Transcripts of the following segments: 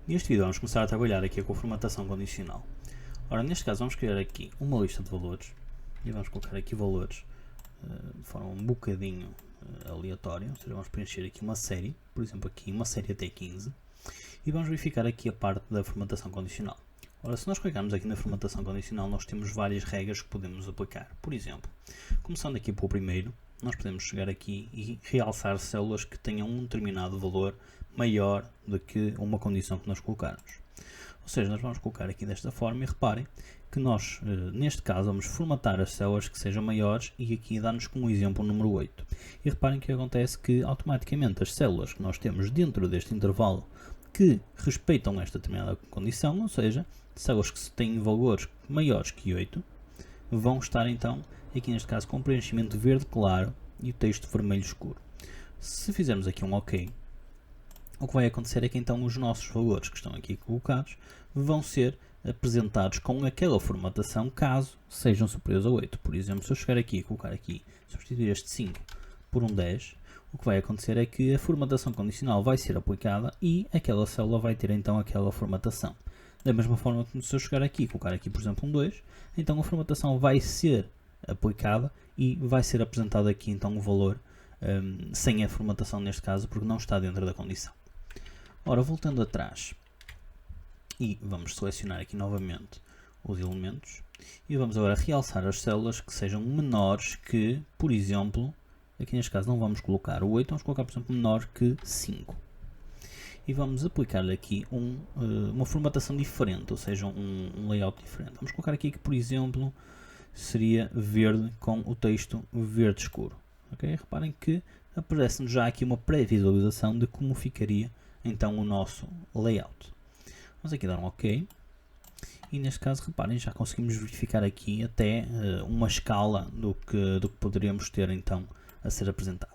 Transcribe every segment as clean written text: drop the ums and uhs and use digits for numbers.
Neste vídeo vamos começar a trabalhar aqui com a formatação condicional. Ora, neste caso vamos criar aqui uma lista de valores e vamos colocar aqui valores de forma um bocadinho aleatória, ou seja, vamos preencher aqui uma série, por exemplo aqui uma série até 15 e vamos verificar aqui a parte da formatação condicional. Ora, se nós clicarmos aqui na formatação condicional nós temos várias regras que podemos aplicar. Por exemplo, começando aqui pelo primeiro, nós podemos chegar aqui e realçar células que tenham um determinado valor maior do que uma condição que nós colocarmos. Ou seja, nós vamos colocar aqui desta forma e reparem que nós, neste caso, vamos formatar as células que sejam maiores e aqui dá-nos como exemplo o número 8. E reparem que acontece que automaticamente as células que nós temos dentro deste intervalo que respeitam esta determinada condição, ou seja, células que têm valores maiores que 8, vão estar então, aqui neste caso, com preenchimento verde claro e o texto vermelho escuro. Se fizermos aqui um OK, o que vai acontecer é que então os nossos valores que estão aqui colocados vão ser apresentados com aquela formatação caso sejam superiores a 8. Por exemplo, se eu chegar aqui e colocar aqui, substituir este 5 por um 10, o que vai acontecer é que a formatação condicional vai ser aplicada e aquela célula vai ter então aquela formatação. Da mesma forma que se eu chegar aqui e colocar aqui, por exemplo, um 2, então a formatação vai ser aplicada e vai ser apresentado aqui então o valor sem a formatação neste caso, porque não está dentro da condição. Ora, voltando atrás, e vamos selecionar aqui novamente os elementos, e vamos agora realçar as células que sejam menores que, por exemplo, aqui neste caso não vamos colocar o 8, vamos colocar, por exemplo, menor que 5. E vamos aplicar-lhe aqui uma formatação diferente, ou seja, um layout diferente. Vamos colocar aqui que, por exemplo, seria verde com o texto verde escuro. Okay? Reparem que aparece-nos já aqui uma pré-visualização de como ficaria então o nosso layout. Vamos aqui dar um OK. E neste caso, reparem, já conseguimos verificar aqui até uma escala do que poderíamos ter então a ser apresentado.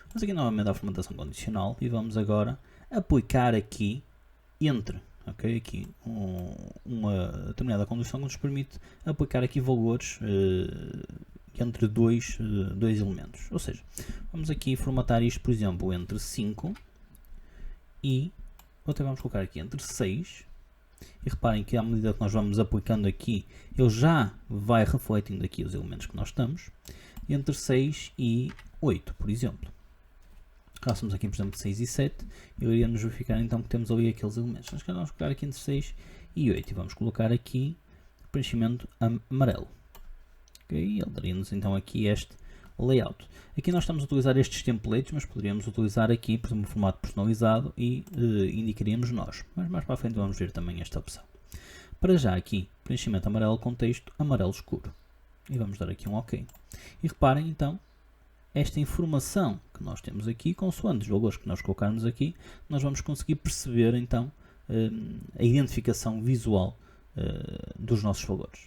Vamos aqui novamente à formatação condicional e vamos agora aplicar aqui entre, okay, aqui uma determinada condição que nos permite aplicar aqui valores entre dois elementos. Ou seja, vamos aqui formatar isto, por exemplo, entre 5 e até vamos colocar aqui entre 6 e reparem que à medida que nós vamos aplicando aqui ele já vai refletindo aqui os elementos que nós estamos, entre 6 e 8, por exemplo. Caso temos aqui, por exemplo, 6 e 7, iríamos verificar então que temos ali aqueles elementos. Nós vamos colocar aqui entre 6 e 8 e vamos colocar aqui preenchimento amarelo. Okay? Ele daria-nos então aqui este layout. Aqui nós estamos a utilizar estes templates, mas poderíamos utilizar aqui, por exemplo, um formato personalizado e indicaríamos nós. Mas mais para a frente vamos ver também esta opção. Para já aqui, preenchimento amarelo com texto amarelo escuro. E vamos dar aqui um OK. E reparem então, esta informação que nós temos aqui, consoante os valores que nós colocarmos aqui, nós vamos conseguir perceber então a identificação visual dos nossos valores.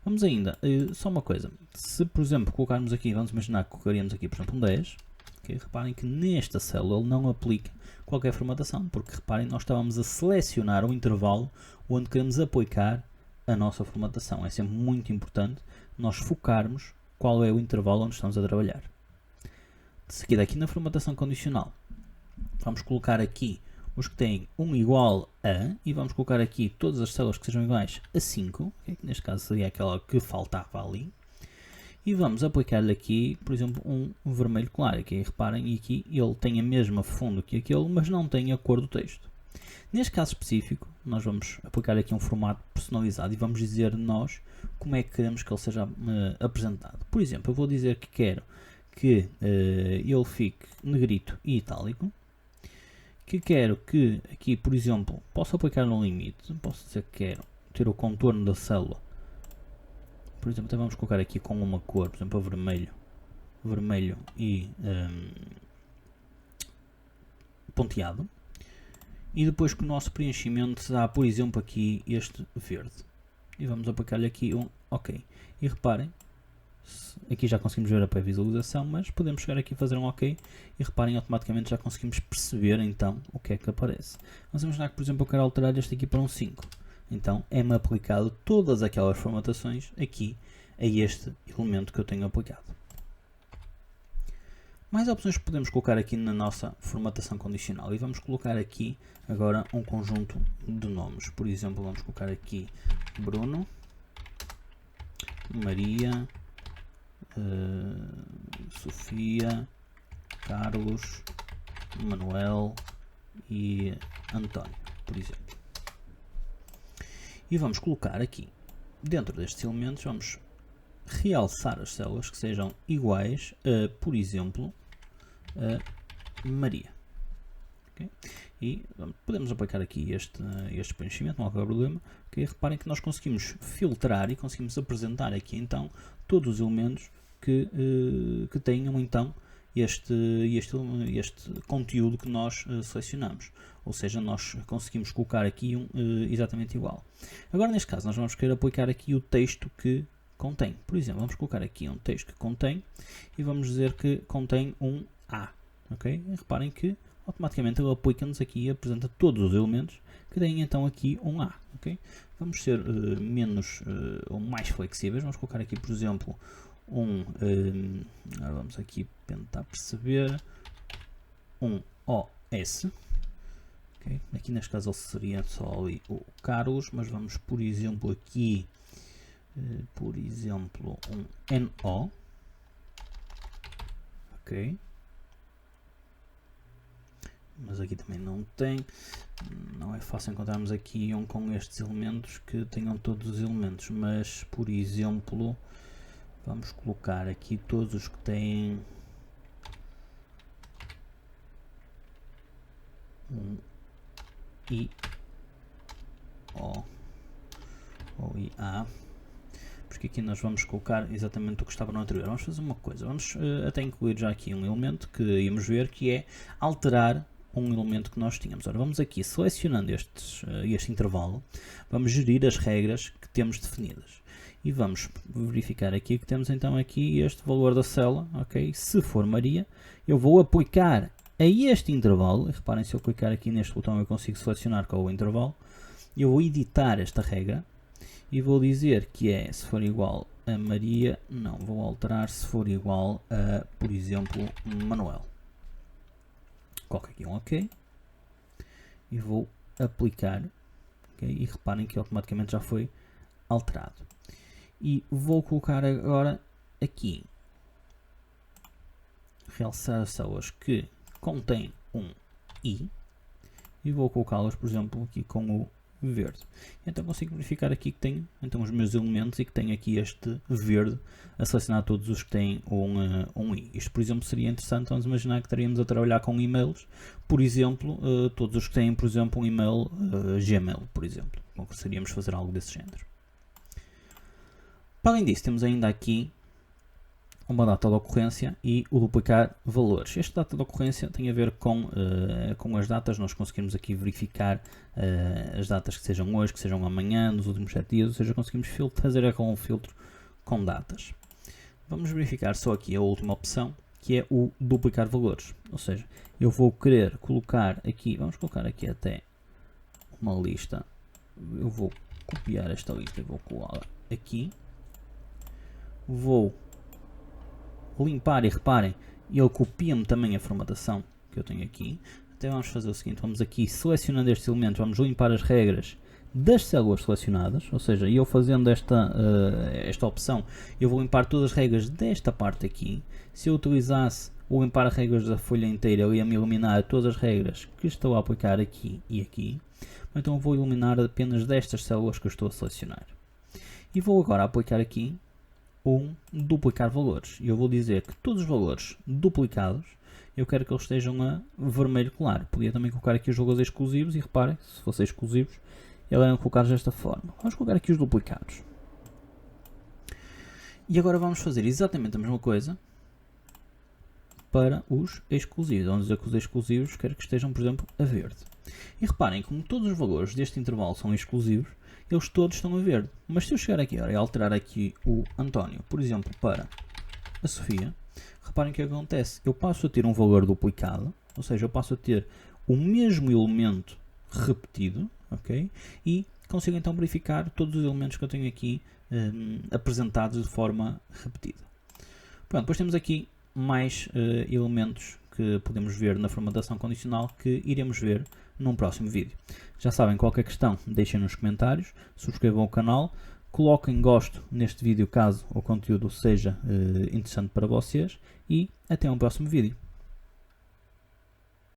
Vamos ainda, só uma coisa, se por exemplo colocarmos aqui, vamos imaginar que colocaríamos aqui por exemplo um 10, okay? Reparem que nesta célula ele não aplica qualquer formatação, porque reparem, nós estávamos a selecionar um intervalo onde queremos aplicar a nossa formatação. É sempre muito importante nós focarmos qual é o intervalo onde estamos a trabalhar. De seguida aqui na formatação condicional, vamos colocar aqui os que têm 1 igual a, e vamos colocar aqui todas as células que sejam iguais a 5, okay? Que neste caso seria aquela que faltava ali, e vamos aplicar-lhe aqui, por exemplo, um vermelho claro. Aqui reparem, aqui ele tem a mesma fundo que aquele, mas não tem a cor do texto. Neste caso específico, nós vamos aplicar aqui um formato personalizado e vamos dizer nós como é que queremos que ele seja apresentado. Por exemplo, eu vou dizer que quero que ele fique negrito e itálico, que quero que aqui, por exemplo, posso aplicar no limite, posso dizer que quero ter o contorno da célula, por exemplo, até vamos colocar aqui com uma cor, por exemplo, vermelho e ponteado, e depois que o nosso preenchimento será, por exemplo, aqui este verde, e vamos aplicar-lhe aqui um OK, e reparem, aqui já conseguimos ver a pré-visualização, mas podemos chegar aqui e fazer um OK e reparem, automaticamente já conseguimos perceber então o que é que aparece. Vamos imaginar que, por exemplo, eu quero alterar este aqui para um 5. Então é-me aplicado todas aquelas formatações aqui a este elemento que eu tenho aplicado. Mais opções que podemos colocar aqui na nossa formatação condicional, e vamos colocar aqui agora um conjunto de nomes. Por exemplo, vamos colocar aqui Bruno, Maria, Sofia, Carlos, Manuel e António, por exemplo. E vamos colocar aqui, dentro destes elementos, vamos realçar as células que sejam iguais a, por exemplo, a Maria. Okay? E podemos aplicar aqui este preenchimento, não há qualquer problema. Okay? Reparem que nós conseguimos filtrar e conseguimos apresentar aqui então todos os elementos que tenham então este conteúdo que nós selecionamos. Ou seja, nós conseguimos colocar aqui exatamente igual. Agora, neste caso, nós vamos querer aplicar aqui o texto que contém. Por exemplo, vamos colocar aqui um texto que contém e vamos dizer que contém um A. Okay? E reparem que automaticamente ele aplica-nos aqui e apresenta todos os elementos que têm então aqui um A. Okay? Vamos ser menos ou mais flexíveis. Vamos colocar aqui, por exemplo, agora vamos aqui tentar perceber um OS. Okay? Aqui neste caso seria só ali o Carlos, mas vamos por exemplo aqui um NO. Ok, mas aqui também não tem, não é fácil encontrarmos aqui um com estes elementos que tenham todos os elementos, mas por exemplo vamos colocar aqui todos os que têm um I ou IA, porque aqui nós vamos colocar exatamente o que estava no anterior. Vamos fazer uma coisa, vamos até incluir já aqui um elemento que íamos ver, que é alterar um elemento que nós tínhamos. Ora, vamos aqui selecionando este intervalo, vamos gerir as regras que temos definidas e vamos verificar aqui que temos então aqui este valor da célula, ok? Se for Maria, eu vou aplicar a este intervalo, e reparem, se eu clicar aqui neste botão eu consigo selecionar qual é o intervalo, eu vou editar esta regra e vou dizer que é, se for igual a Maria, não, vou alterar se for igual a, por exemplo, Manuel. Coloco aqui um OK e vou aplicar, okay? E reparem que automaticamente já foi alterado. E vou colocar agora aqui, realçar as células que contém um I e vou colocá-las, por exemplo, aqui com o verde. Então consigo verificar aqui que tenho então os meus elementos e que tenho aqui este verde a selecionar todos os que têm um I. Isto, por exemplo, seria interessante. Vamos imaginar que estaríamos a trabalhar com e-mails, por exemplo, todos os que têm, por exemplo, um e-mail Gmail, por exemplo. Conseguiríamos fazer algo desse género. Para além disso, temos ainda aqui uma data de ocorrência e o duplicar valores. Esta data de ocorrência tem a ver com as datas. Nós conseguimos aqui verificar as datas que sejam hoje, que sejam amanhã, nos últimos 7 dias, ou seja, conseguimos fazer um filtro com datas. Vamos verificar só aqui a última opção, que é o duplicar valores. Ou seja, eu vou querer colocar aqui, vamos colocar aqui até uma lista. Eu vou copiar esta lista e vou colá-la aqui. Vou limpar e reparem, ele copia-me também a formatação que eu tenho aqui. Então vamos fazer o seguinte, vamos aqui selecionando estes elementos, vamos limpar as regras das células selecionadas, ou seja, eu fazendo esta opção, eu vou limpar todas as regras desta parte aqui. Se eu utilizasse o limpar as regras da folha inteira, ele ia-me eliminar todas as regras que estou a aplicar aqui e aqui. Então eu vou eliminar apenas destas células que eu estou a selecionar. E vou agora aplicar aqui duplicar valores. Eu vou dizer que todos os valores duplicados eu quero que eles estejam a vermelho claro. Podia também colocar aqui os valores exclusivos e reparem, se fossem exclusivos, eles eram colocados desta forma. Vamos colocar aqui os duplicados. E agora vamos fazer exatamente a mesma coisa para os exclusivos. Vamos dizer que os exclusivos quero que estejam, por exemplo, a verde. E reparem, como todos os valores deste intervalo são exclusivos, eles todos estão a verde. Mas se eu chegar aqui e alterar aqui o António, por exemplo, para a Sofia, reparem o que acontece. Eu passo a ter um valor duplicado, ou seja, eu passo a ter o mesmo elemento repetido, ok? E consigo então verificar todos os elementos que eu tenho aqui apresentados de forma repetida. Pronto, depois temos aqui mais elementos que podemos ver na formatação condicional que iremos ver num próximo vídeo. Já sabem, qualquer questão deixem nos comentários, subscrevam o canal, coloquem gosto neste vídeo caso o conteúdo seja interessante para vocês e até um próximo vídeo.